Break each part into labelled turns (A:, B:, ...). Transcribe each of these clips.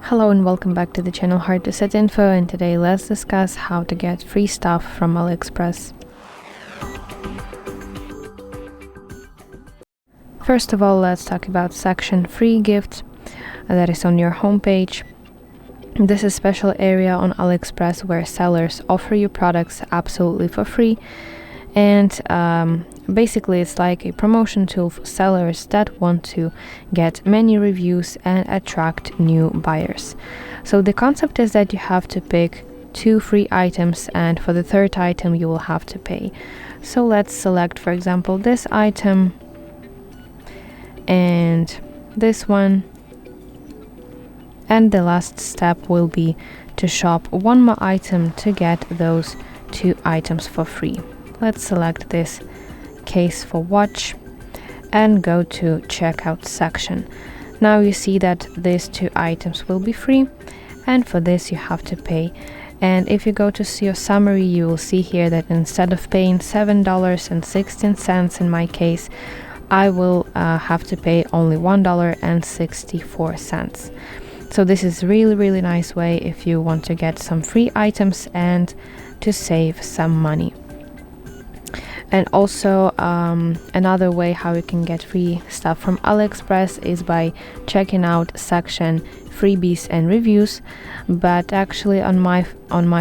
A: Hello and welcome back to the channel Hard to Set Info, and today let's discuss how to get free stuff from AliExpress. First of all, let's talk about section free gifts that is on your homepage. This is a special area on AliExpress where sellers offer you products absolutely for free, and basically it's like a promotion tool for sellers that want to get many reviews and attract new buyers. So the concept is that you have to pick 2 free items, and for the third item you will have to pay. So let's select, for example, this item and this one, and the last step will be to shop one more item to get those 2 items for free. Let's select this case for watch and go to checkout section. Now you see that these 2 items will be free, and for this you have to pay. And if you go to see your summary, you will see here that instead of paying $7.16 in my case, I will have to pay only $1.64. So this is really nice way if you want to get some free items and to save some money. And also another way how you can get free stuff from AliExpress is by checking out section Freebies and Reviews, but actually on my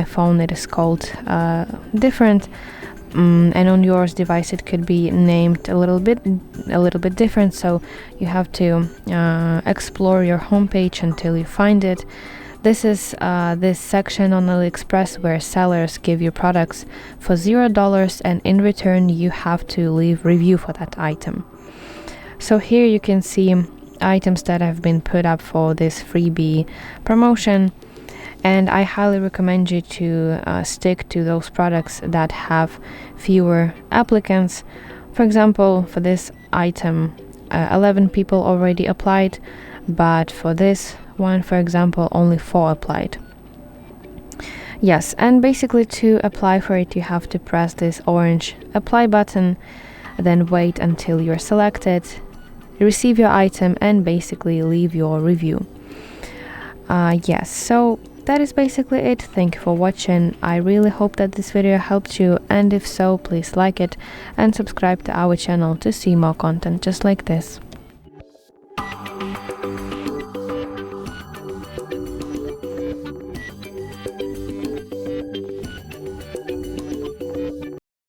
A: phone it is called different, and on yours device it could be named a little bit different. So you have to explore your homepage until you find it. This is this section on AliExpress where sellers give you products for $0, and in return you have to leave review for that item. So here you can see items that have been put up for this freebie promotion, and I highly recommend you to stick to those products that have fewer applicants. For example, for this item 11 people already applied, but for this one, for example, only 4 applied. Yes, and basically to apply for it you have to press this orange apply button, then wait until you're selected, receive your item, and basically leave your review. Yes, so that is basically it. Thank you for watching. I really hope that this video helped you, and if so, please like it and subscribe to our channel to see more content just like this.